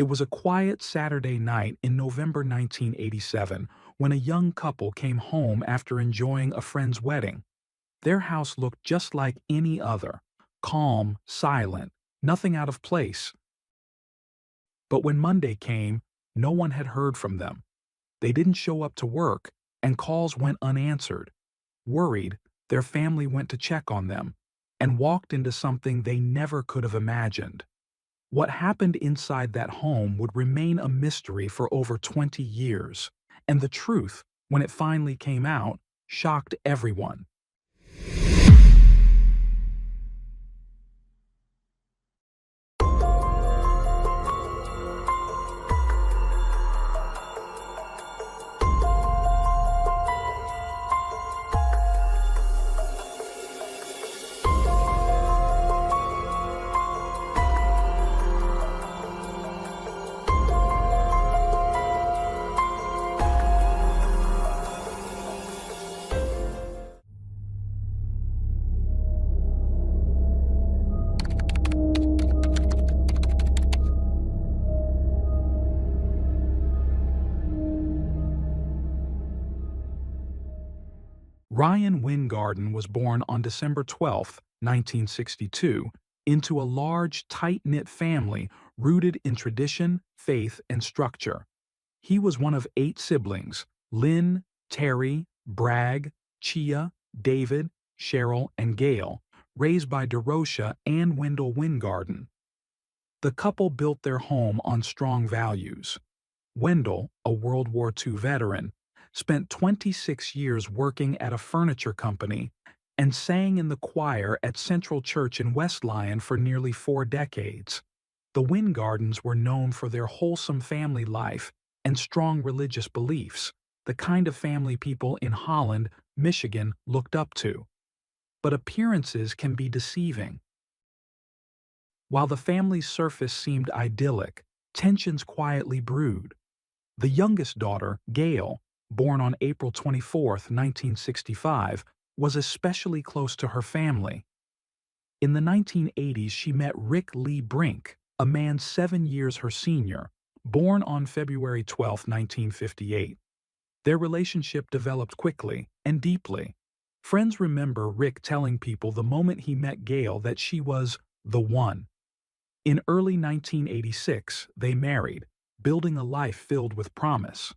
It was a quiet Saturday night in November 1987 when a young couple came home after enjoying a friend's wedding. Their house looked just like any other, calm, silent, nothing out of place. But when Monday came, no one had heard from them. They didn't show up to work, and calls went unanswered. Worried, their family went to check on them and walked into something they never could have imagined. What happened inside that home would remain a mystery for over 20 years, and the truth, when it finally came out, shocked everyone. Ryan Wingarden was born on December 12, 1962, into a large, tight-knit family rooted in tradition, faith, and structure. He was one of 8 siblings: Lynn, Terry, Bragg, Chia, David, Cheryl, and Gail, raised by Derosha and Wendell Wingarden. The couple built their home on strong values. Wendell, a World War II veteran, spent 26 years working at a furniture company and sang in the choir at Central Church in West Lyon for nearly 4 decades. The Wingardens were known for their wholesome family life and strong religious beliefs, the kind of family people in Holland, Michigan looked up to. But appearances can be deceiving. While the family's surface seemed idyllic, tensions quietly brewed. The youngest daughter, Gail, born on April 24, 1965, was especially close to her family. In the 1980s, she met Rick Lee Brink, a man 7 years her senior, born on February 12, 1958. Their relationship developed quickly and deeply. Friends remember Rick telling people the moment he met Gail that she was the one. In early 1986, they married, building a life filled with promise.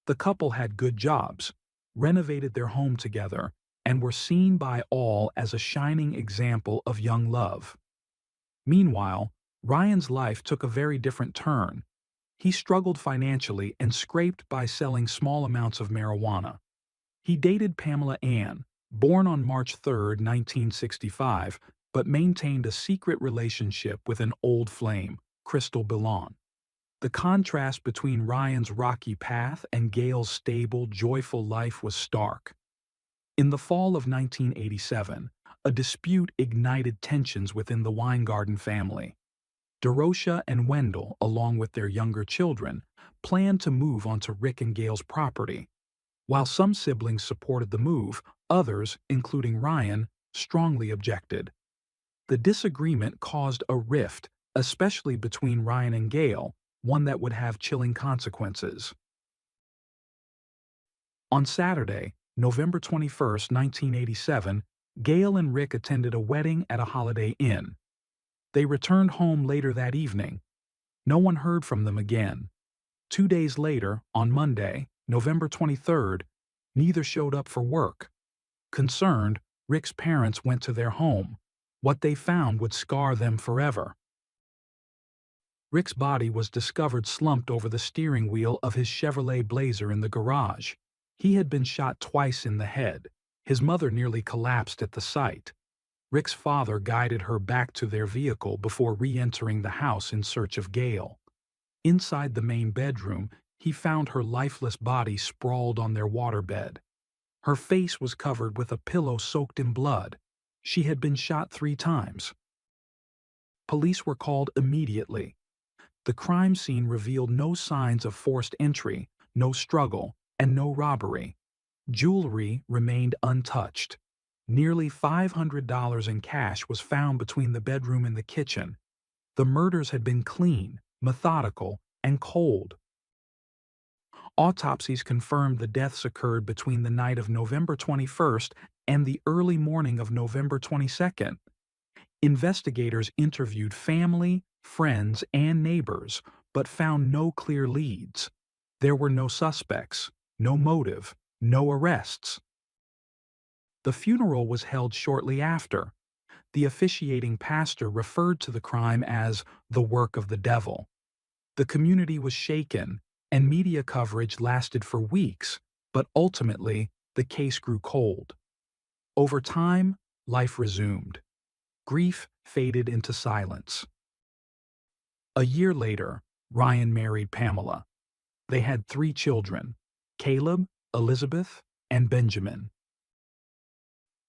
The couple had good jobs, renovated their home together, and were seen by all as a shining example of young love. Meanwhile, Ryan's life took a very different turn. He struggled financially and scraped by selling small amounts of marijuana. He dated Pamela Ann, born on March 3, 1965, but maintained a secret relationship with an old flame, Crystal Billon. The contrast between Ryan's rocky path and Gail's stable, joyful life was stark. In the fall of 1987, a dispute ignited tensions within the Weingarten family. Derosha and Wendell, along with their younger children, planned to move onto Rick and Gail's property. While some siblings supported the move, others, including Ryan, strongly objected. The disagreement caused a rift, especially between Ryan and Gail, one that would have chilling consequences. On Saturday, November 21, 1987, Gail and Rick attended a wedding at a Holiday Inn. They returned home later that evening. No one heard from them again. 2 days later, on Monday, November 23rd, neither showed up for work. Concerned, Rick's parents went to their home. What they found would scar them forever. Rick's body was discovered slumped over the steering wheel of his Chevrolet Blazer in the garage. He had been shot twice in the head. His mother nearly collapsed at the sight. Rick's father guided her back to their vehicle before re-entering the house in search of Gail. Inside the main bedroom, he found her lifeless body sprawled on their waterbed. Her face was covered with a pillow soaked in blood. She had been shot 3 times. Police were called immediately. The crime scene revealed no signs of forced entry, no struggle, and no robbery. Jewelry remained untouched. Nearly $500 in cash was found between the bedroom and the kitchen. The murders had been clean, methodical, and cold. Autopsies confirmed the deaths occurred between the night of November 21st and the early morning of November 22nd. Investigators interviewed family, friends, and neighbors, but found no clear leads. There were no suspects, no motive, no arrests. The funeral was held shortly after. The officiating pastor referred to the crime as the work of the devil. The community was shaken, and media coverage lasted for weeks, but ultimately, the case grew cold. Over time, life resumed. Grief faded into silence. A year later, Ryan married Pamela. They had 3 children, Caleb, Elizabeth, and Benjamin.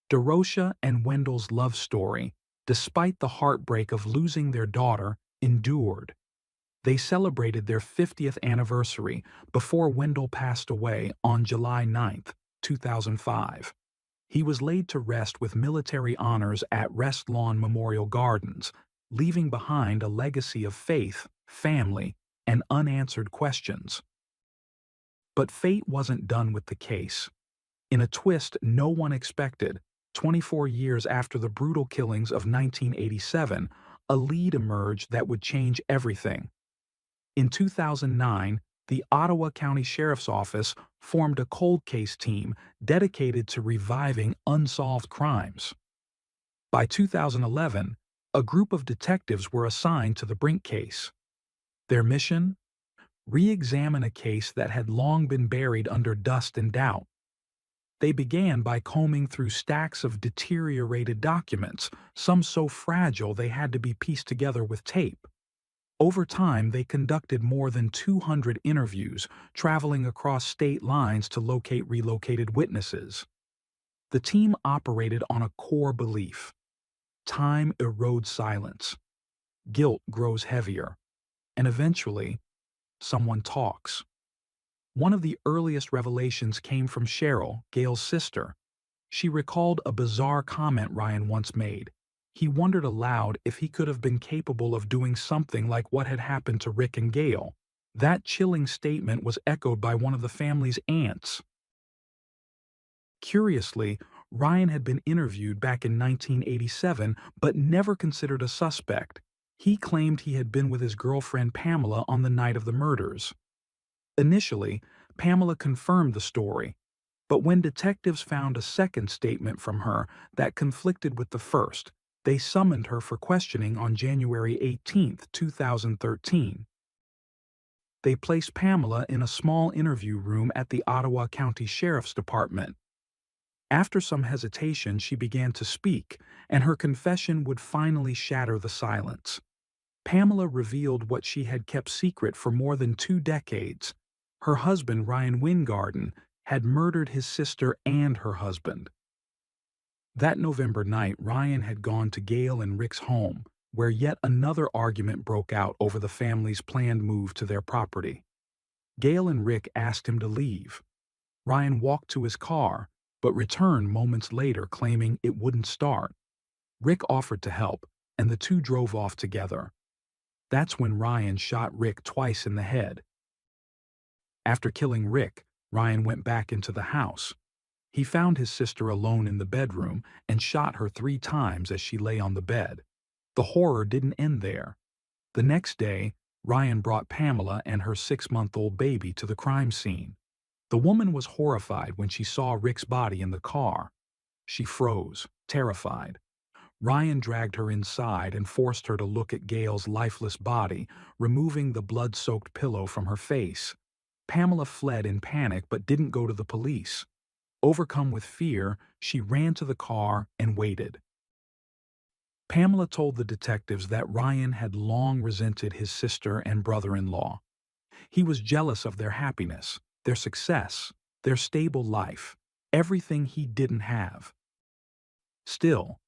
Derosha and Wendell's love story, despite the heartbreak of losing their daughter, endured. They celebrated their 50th anniversary before Wendell passed away on July 9, 2005. He was laid to rest with military honors at Rest Lawn Memorial Gardens, leaving behind a legacy of faith, family, and unanswered questions. But fate wasn't done with the case. In a twist no one expected, 24 years after the brutal killings of 1987, a lead emerged that would change everything. In 2009, the Ottawa County Sheriff's Office formed a cold case team dedicated to reviving unsolved crimes. By 2011, a group of detectives were assigned to the Brink case. Their mission? Re-examine a case that had long been buried under dust and doubt. They began by combing through stacks of deteriorated documents, some so fragile they had to be pieced together with tape. Over time, they conducted more than 200 interviews, traveling across state lines to locate relocated witnesses. The team operated on a core belief. Time erodes silence. Guilt grows heavier. And eventually, someone talks. One of the earliest revelations came from Cheryl, Gail's sister. She recalled a bizarre comment Ryan once made. He wondered aloud if he could have been capable of doing something like what had happened to Rick and Gail. That chilling statement was echoed by one of the family's aunts. Curiously, Ryan had been interviewed back in 1987 but never considered a suspect. He claimed he had been with his girlfriend Pamela on the night of the murders. Initially, Pamela confirmed the story, but when detectives found a second statement from her that conflicted with the first, they summoned her for questioning on January 18, 2013. They placed Pamela in a small interview room at the Ottawa County Sheriff's Department. After some hesitation, she began to speak, and her confession would finally shatter the silence. Pamela revealed what she had kept secret for more than 2 decades. Her husband, Ryan Wingarden, had murdered his sister and her husband. That November night, Ryan had gone to Gail and Rick's home, where yet another argument broke out over the family's planned move to their property. Gail and Rick asked him to leave. Ryan walked to his car, but returned moments later claiming it wouldn't start. Rick offered to help, and the two drove off together. That's when Ryan shot Rick twice in the head. After killing Rick, Ryan went back into the house. He found his sister alone in the bedroom and shot her 3 times as she lay on the bed. The horror didn't end there. The next day, Ryan brought Pamela and her 6-month-old baby to the crime scene. The woman was horrified when she saw Rick's body in the car. She froze, terrified. Ryan dragged her inside and forced her to look at Gail's lifeless body, removing the blood-soaked pillow from her face. Pamela fled in panic but didn't go to the police. Overcome with fear, she ran to the car and waited. Pamela told the detectives that Ryan had long resented his sister and brother-in-law. He was jealous of their happiness, their success, their stable life, everything he didn't have. Still,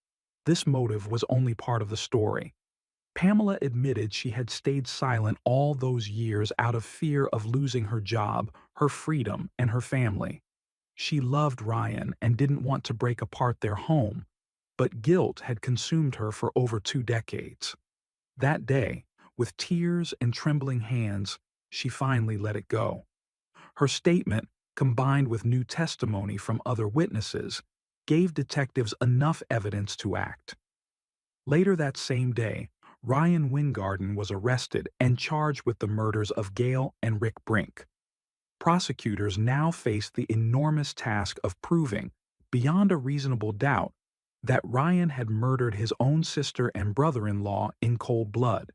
this motive was only part of the story. Pamela admitted she had stayed silent all those years out of fear of losing her job, her freedom, and her family. She loved Ryan and didn't want to break apart their home, but guilt had consumed her for over 2 decades. That day, with tears and trembling hands, she finally let it go. Her statement, combined with new testimony from other witnesses, gave detectives enough evidence to act. Later that same day, Ryan Wingarden was arrested and charged with the murders of Gail and Rick Brink. Prosecutors now faced the enormous task of proving, beyond a reasonable doubt, that Ryan had murdered his own sister and brother-in-law in cold blood.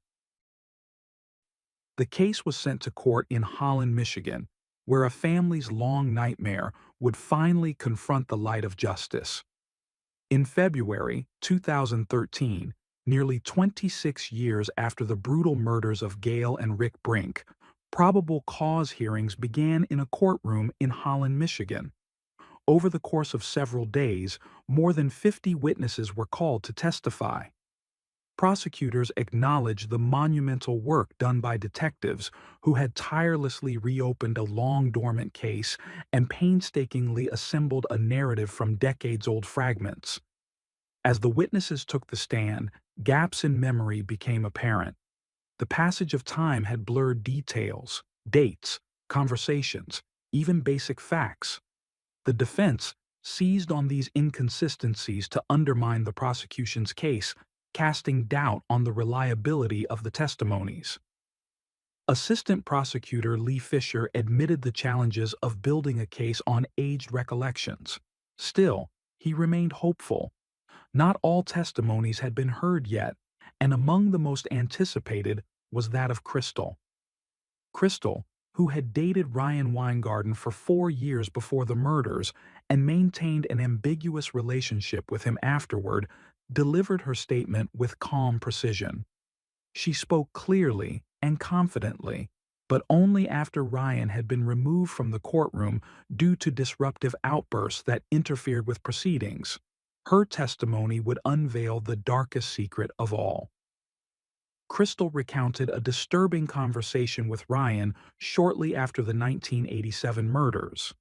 The case was sent to court in Holland, Michigan, where a family's long nightmare would finally confront the light of justice. In February 2013, nearly 26 years after the brutal murders of Gail and Rick Brink, probable cause hearings began in a courtroom in Holland, Michigan. Over the course of several days, more than 50 witnesses were called to testify. Prosecutors acknowledged the monumental work done by detectives who had tirelessly reopened a long-dormant case and painstakingly assembled a narrative from decades-old fragments. As the witnesses took the stand, gaps in memory became apparent. The passage of time had blurred details, dates, conversations, even basic facts. The defense seized on these inconsistencies to undermine the prosecution's case, casting doubt on the reliability of the testimonies. Assistant Prosecutor Lee Fisher admitted the challenges of building a case on aged recollections. Still, he remained hopeful. Not all testimonies had been heard yet, and among the most anticipated was that of Crystal. Crystal, who had dated Ryan Weingarten for 4 years before the murders and maintained an ambiguous relationship with him afterward, delivered her statement with calm precision. She spoke clearly and confidently, but only after Ryan had been removed from the courtroom due to disruptive outbursts that interfered with proceedings. Her testimony would unveil the darkest secret of all. Crystal recounted a disturbing conversation with Ryan shortly after the 1987 murders.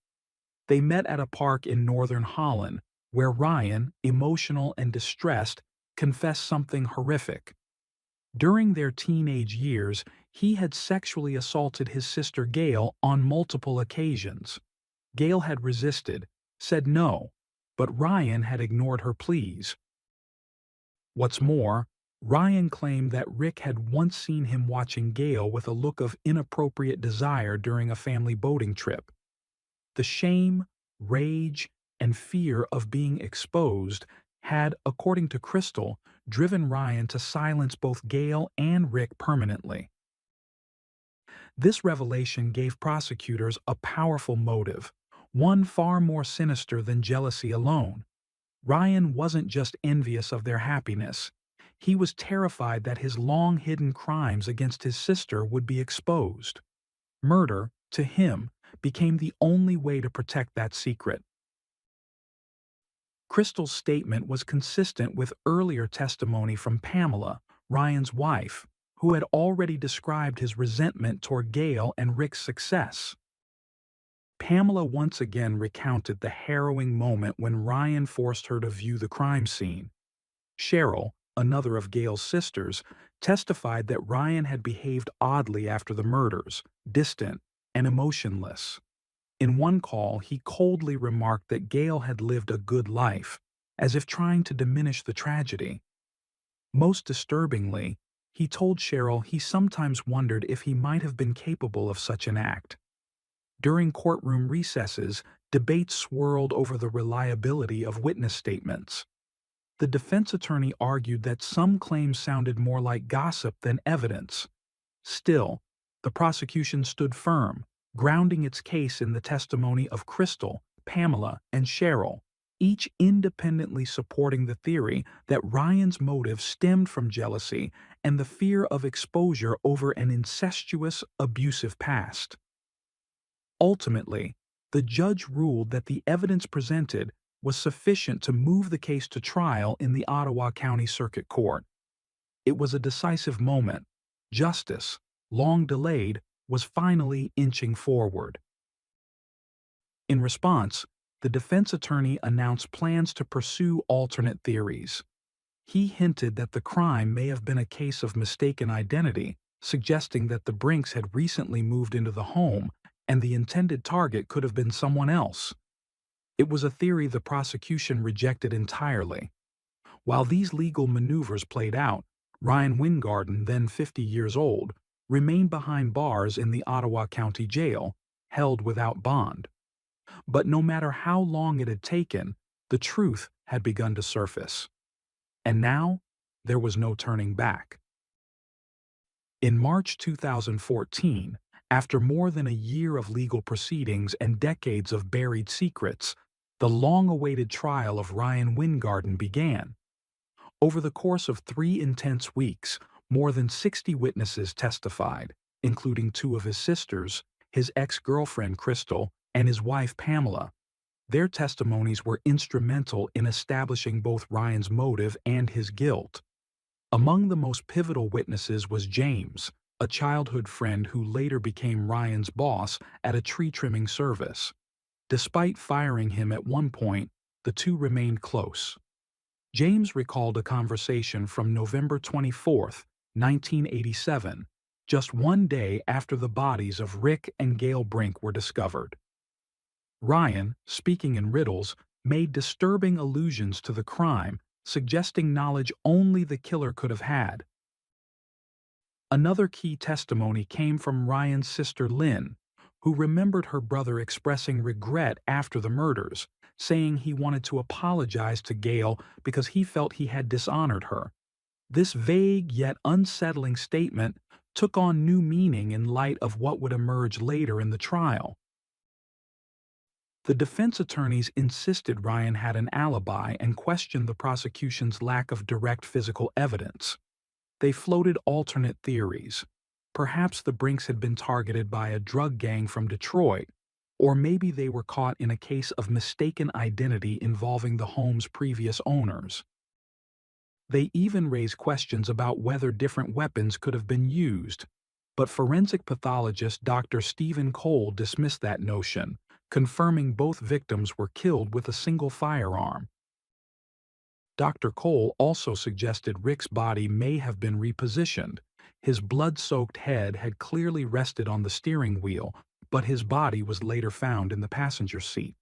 They met at a park in northern Holland, where Ryan, emotional and distressed, confessed something horrific. During their teenage years, he had sexually assaulted his sister Gail on multiple occasions. Gail had resisted, said no, but Ryan had ignored her pleas. What's more, Ryan claimed that Rick had once seen him watching Gail with a look of inappropriate desire during a family boating trip. The shame, rage, and fear of being exposed had, according to Crystal, driven Ryan to silence both Gail and Rick permanently. This revelation gave prosecutors a powerful motive, one far more sinister than jealousy alone. Ryan wasn't just envious of their happiness. He was terrified that his long-hidden crimes against his sister would be exposed. Murder, to him, became the only way to protect that secret. Crystal's statement was consistent with earlier testimony from Pamela, Ryan's wife, who had already described his resentment toward Gail and Rick's success. Pamela once again recounted the harrowing moment when Ryan forced her to view the crime scene. Cheryl, another of Gail's sisters, testified that Ryan had behaved oddly after the murders, distant and emotionless. In one call, he coldly remarked that Gail had lived a good life, as if trying to diminish the tragedy. Most disturbingly, he told Cheryl he sometimes wondered if he might have been capable of such an act. During courtroom recesses, debates swirled over the reliability of witness statements. The defense attorney argued that some claims sounded more like gossip than evidence. Still, the prosecution stood firm, grounding its case in the testimony of Crystal, Pamela, and Cheryl, each independently supporting the theory that Ryan's motive stemmed from jealousy and the fear of exposure over an incestuous, abusive past. Ultimately, the judge ruled that the evidence presented was sufficient to move the case to trial in the Ottawa County Circuit Court. It was a decisive moment. Justice, long delayed, was finally inching forward. In response, the defense attorney announced plans to pursue alternate theories. He hinted that the crime may have been a case of mistaken identity, suggesting that the Brinks had recently moved into the home and the intended target could have been someone else. It was a theory the prosecution rejected entirely. While these legal maneuvers played out, Ryan Wingarden, then 50 years old, remained behind bars in the Ottawa County Jail, held without bond. But no matter how long it had taken, the truth had begun to surface. And now, there was no turning back. In March 2014, after more than a year of legal proceedings and decades of buried secrets, the long-awaited trial of Ryan Wingarden began. Over the course of 3 intense weeks, more than 60 witnesses testified, including 2 of his sisters, his ex-girlfriend Crystal, and his wife Pamela. Their testimonies were instrumental in establishing both Ryan's motive and his guilt. Among the most pivotal witnesses was James, a childhood friend who later became Ryan's boss at a tree trimming service. Despite firing him at one point, the two remained close. James recalled a conversation from November 24, 1987, just one day after the bodies of Rick and Gail Brink were discovered. Ryan, speaking in riddles, made disturbing allusions to the crime, suggesting knowledge only the killer could have had. Another key testimony came from Ryan's sister Lynn, who remembered her brother expressing regret after the murders, saying he wanted to apologize to Gail because he felt he had dishonored her. This vague yet unsettling statement took on new meaning in light of what would emerge later in the trial. The defense attorneys insisted Ryan had an alibi and questioned the prosecution's lack of direct physical evidence. They floated alternate theories. Perhaps the Brinks had been targeted by a drug gang from Detroit, or maybe they were caught in a case of mistaken identity involving the home's previous owners. They even raised questions about whether different weapons could have been used, but forensic pathologist Dr. Stephen Cole dismissed that notion, confirming both victims were killed with a single firearm. Dr. Cole also suggested Rick's body may have been repositioned. His blood-soaked head had clearly rested on the steering wheel, but his body was later found in the passenger seat.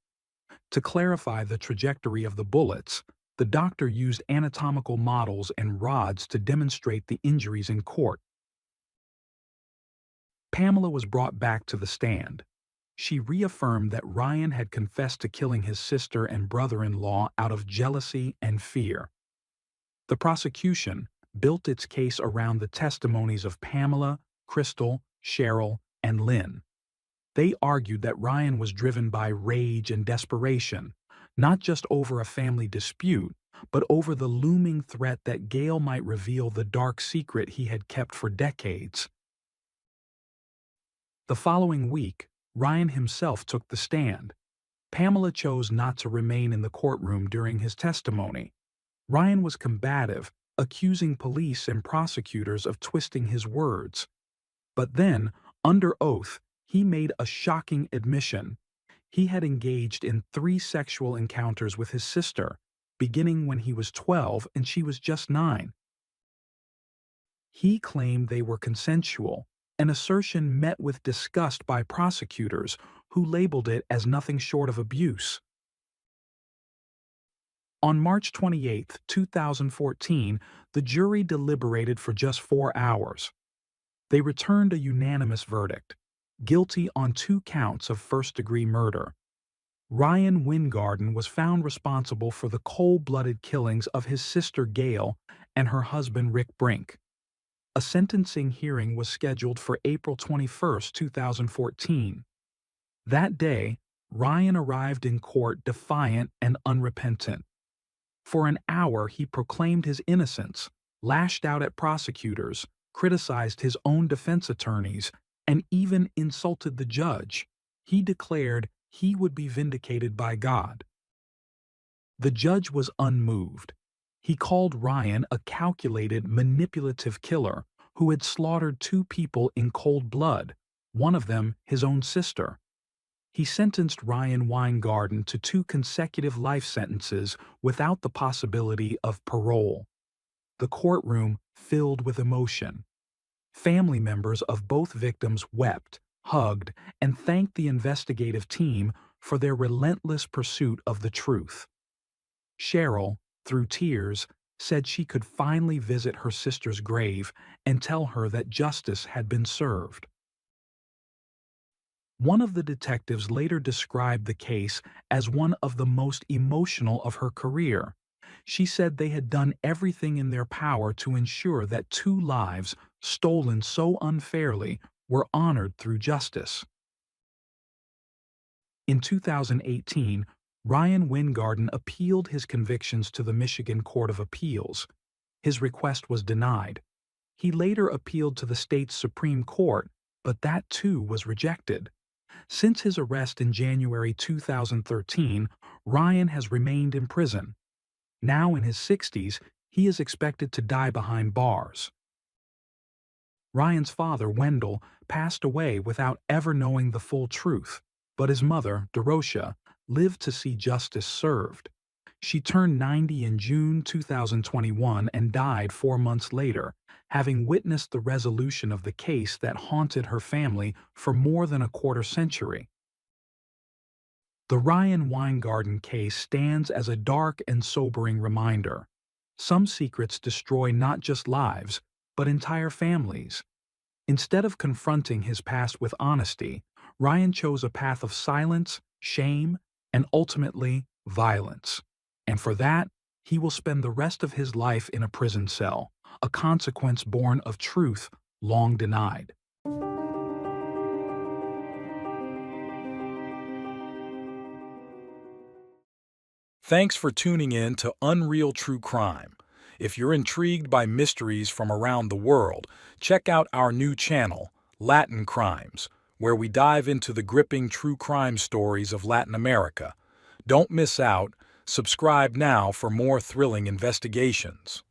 To clarify the trajectory of the bullets, the doctor used anatomical models and rods to demonstrate the injuries in court. Pamela was brought back to the stand. She reaffirmed that Ryan had confessed to killing his sister and brother-in-law out of jealousy and fear. The prosecution built its case around the testimonies of Pamela, Crystal, Cheryl, and Lynn. They argued that Ryan was driven by rage and desperation, not just over a family dispute, but over the looming threat that Gail might reveal the dark secret he had kept for decades. The following week, Ryan himself took the stand. Pamela chose not to remain in the courtroom during his testimony. Ryan was combative, accusing police and prosecutors of twisting his words. But then, under oath, he made a shocking admission. He had engaged in 3 sexual encounters with his sister, beginning when he was 12 and she was just 9. He claimed they were consensual, an assertion met with disgust by prosecutors who labeled it as nothing short of abuse. On March 28, 2014, the jury deliberated for just 4 hours. They returned a unanimous verdict, guilty on 2 counts of first-degree murder. Ryan Wingarden was found responsible for the cold-blooded killings of his sister Gail and her husband Rick Brink. A sentencing hearing was scheduled for April 21, 2014. That day, Ryan arrived in court defiant and unrepentant. For an hour, he proclaimed his innocence, lashed out at prosecutors, criticized his own defense attorneys, and even insulted the judge. He declared he would be vindicated by God. The judge was unmoved. He called Ryan a calculated, manipulative killer who had slaughtered 2 people in cold blood, one of them his own sister. He sentenced Ryan Wingarden to 2 consecutive life sentences without the possibility of parole. The courtroom filled with emotion. Family members of both victims wept, hugged, and thanked the investigative team for their relentless pursuit of the truth. Cheryl, through tears, said she could finally visit her sister's grave and tell her that justice had been served. One of the detectives later described the case as one of the most emotional of her career. She said they had done everything in their power to ensure that two lives, stolen so unfairly, were honored through justice. In 2018, Ryan Wingarden appealed his convictions to the Michigan Court of Appeals. His request was denied. He later appealed to the state's Supreme Court, but that too was rejected. Since his arrest in January 2013, Ryan has remained in prison. Now in his 60s, he is expected to die behind bars. Ryan's father, Wendell, passed away without ever knowing the full truth, but his mother, Dorosia, lived to see justice served. She turned 90 in June 2021 and died 4 months later, having witnessed the resolution of the case that haunted her family for more than a quarter century. The Ryan Weingarten case stands as a dark and sobering reminder. Some secrets destroy not just lives, but entire families. Instead of confronting his past with honesty, Ryan chose a path of silence, shame, and ultimately, violence. And for that, he will spend the rest of his life in a prison cell, a consequence born of truth long denied. Thanks for tuning in to Unreal True Crime. If you're intrigued by mysteries from around the world, check out our new channel, Latin Crimes, where we dive into the gripping true crime stories of Latin America. Don't miss out. Subscribe now for more thrilling investigations.